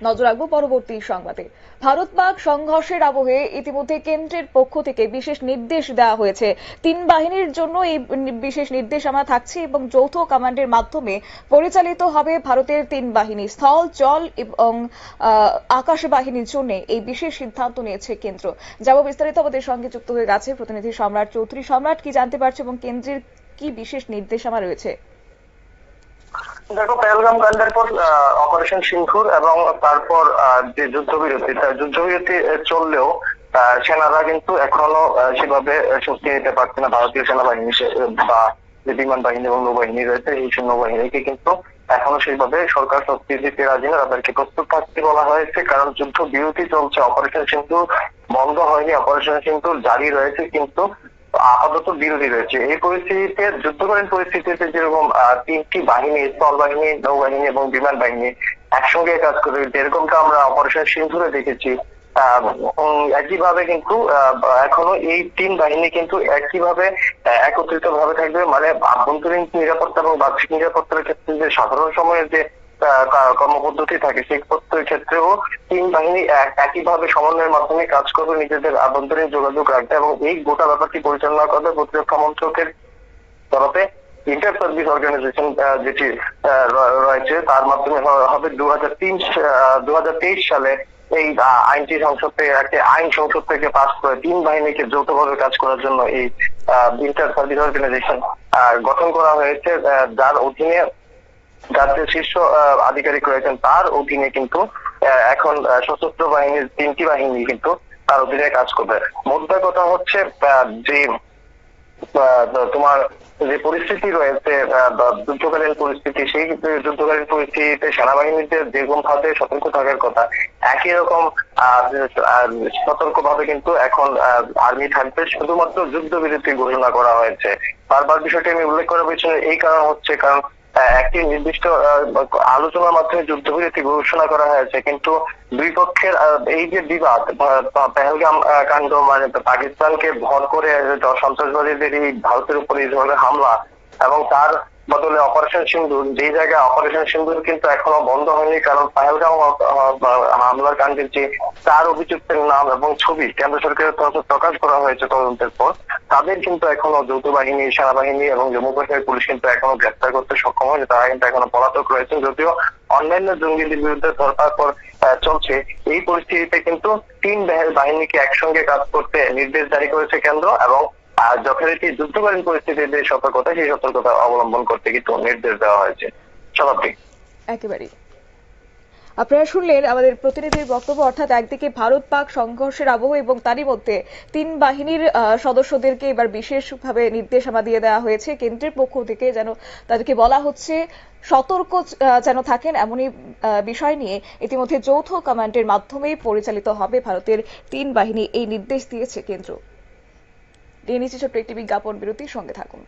নজর রাখবো পরবর্তী সংবাদে। ভারত পাক সংঘর্ষের আবহে ইতিমধ্যে কেন্দ্রের পক্ষ থেকে বিশেষ নির্দেশ দেওয়া হয়েছে। তিন বাহিনীর জন্য এই বিশেষ নির্দেশনামা থাকছে এবং যৌথ কমান্ডের মাধ্যমে পরিচালিত হবে ভারতের তিন বাহিনী। স্থল, জল এবং আকাশ বাহিনীর জন্য এই বিশেষ সিদ্ধান্ত নিয়েছে কেন্দ্র। যাব বিস্তারিত আমাদের সঙ্গে যুক্ত হয়ে গেছে প্রতিনিধি সম্রাট চৌধুরী। সম্রাট, কি জানতে পারছে এবং কেন্দ্রের কি বিশেষ নির্দেশনামা রয়েছে? দেখো, পেহেলগাম কাণ্ডের পর অপারেশন সিন্ধুর এবং তারপর যে যুদ্ধবিরতি চললেও সেনারা কিন্তু এখনো সেভাবে শক্তি নিতে পারছে না। ভারতীয় সেনাবাহিনী বা যে বিমান বাহিনী এবং নৌবাহিনী রয়েছে, এই নৌবাহিনীকে কিন্তু এখনো সেইভাবে সরকার শক্তি দিতে রাজি না। তাদেরকে প্রস্তুত থাকতে বলা হয়েছে, কারণ যুদ্ধ বিরতি চলছে, অপারেশন সিন্ধু বন্ধ হয়নি, অপারেশন সিন্ধু জারি রয়েছে, কিন্তু আপাতত বিরোধী রয়েছে। এই পরিস্থিতিতে, যুদ্ধকালীন পরিস্থিতিতে যেরকম তিনটি বাহিনী, স্থল বাহিনী, নৌবাহিনী এবং বিমান বাহিনী একসঙ্গে কাজ করে, যেরকমটা আমরা অপারেশন সিন্ধুরে দেখেছি, একইভাবে কিন্তু এখনো এই তিন বাহিনী কিন্তু একইভাবে একত্রিত ভাবে থাকবে। মানে আভ্যন্তরীণ নিরাপত্তা এবং বাহ্যিক নিরাপত্তার ক্ষেত্রে যে সাধারণ সময়ের যে কর্মপদ্ধতি থাকে, সেই ক্ষেত্রেও তিন বাহিনী একইভাবে সমন্বয়ের মাধ্যমে কাজ করবে, নিজেদের আভ্যন্তরীণ যোগাযোগ রাখবে এবং এই গোটা ব্যাপারটি পরিচালনা করবে প্রতিরক্ষা মন্ত্রকের তরফে ইন্টার সার্ভিস অর্গানাইজেশন যেটি রয়েছে, তার মাধ্যমে হবে 2023 সালে এই আইনটি সংসদ থেকে পাস করে তিন বাহিনীকে যৌথভাবে কাজ করার জন্য এই ইন্টার সার্ভিস অর্গানাইজেশন গঠন করা হয়েছে, যার অধীনে যার যে শীর্ষ আধিকারিক রয়েছেন তার অধীনে কিন্তু এখন সশস্ত্র বাহিনীর তিনটি বাহিনী কিন্তু তার অধীনে কাজ করবে। মোদ্দা কথা হচ্ছে যে তোমার যে পরিস্থিতি রয়েছে, যুদ্ধকালীন পরিস্থিতি, সেই যুদ্ধকালীন পরিস্থিতিতে সেনাবাহিনীদের যেরকম ভাবে সতর্ক থাকার কথা, একই রকম সতর্ক ভাবে কিন্তু এখন আর্মি থাকবে। শুধুমাত্র যুদ্ধবিরতি ঘোষণা করা হয়েছে। বারবার বিষয়টি আমি উল্লেখ করার পেছনে এই কারণ হচ্ছে, কারণ একটি নির্দিষ্ট আলোচনার মাধ্যমে যুদ্ধবিরতি ঘোষণা করা হয়েছে, কিন্তু দুই পক্ষের এই যে বিবাদ, পেহেলগাম কাণ্ড, মানে পাকিস্তানকে ভর করে সন্ত্রাসবাদীদের এই ভারতের উপর এই ধরনের হামলা এবং তার বদলে অপারেশন সিন্দুর, যে জায়গায় অপারেশন সিন্দুর কিন্তু এখনো বন্ধ হয়নি, কারণ পেহেলগাম হামলার কাণ্ডের যে চার অভিযুক্তের নাম এবং ছবি কেন্দ্র সরকারের তরফে প্রকাশ করা হয়েছে তদন্তের পর, তাদের কিন্তু এখনো যৌথ বাহিনী, সেনাবাহিনী এবং জম্মু কাশ্মীর পুলিশ কিন্তু এখনো গ্রেফতার করতে সক্ষম হয়নি। তারা কিন্তু এখনো পলাতক রয়েছে, যদিও অন্যান্য জঙ্গিদের বিরুদ্ধে ধরপাকড় চলছে। এই পরিস্থিতিতে কিন্তু তিন বাহিনীকে একসঙ্গে কাজ করতে নির্দেশ জারি করেছে কেন্দ্র এবং যথারীতি যুদ্ধকালীন পরিস্থিতির যে সতর্কতা, সেই সতর্কতা অবলম্বন করতে কিন্তু নির্দেশ দেওয়া হয়েছে। স্বাভাবিক একেবারেই। আপনারা শুনলেন আমাদের প্রতিনিধির বক্তব্য, অর্থাৎ একদিকে ভারত পাক সংঘর্ষের আবহ এবং তারই মধ্যে তিন বাহিনীর সদস্যদেরকে এবার বিশেষভাবে নির্দেশনা দিয়ে দেওয়া হয়েছে কেন্দ্রের পক্ষ থেকে, যেন তাদেরকে বলা হচ্ছে সতর্ক যেন থাকেন। এমনই বিষয় নিয়ে ইতিমধ্যে যৌথ কমান্ডের মাধ্যমেই পরিচালিত হবে ভারতের তিন বাহিনী, এই নির্দেশ দিয়েছে কেন্দ্র। নিয়ে নিচ্ছে ছোট্ট একটি বিজ্ঞাপন বিরতির সঙ্গে থাকুন।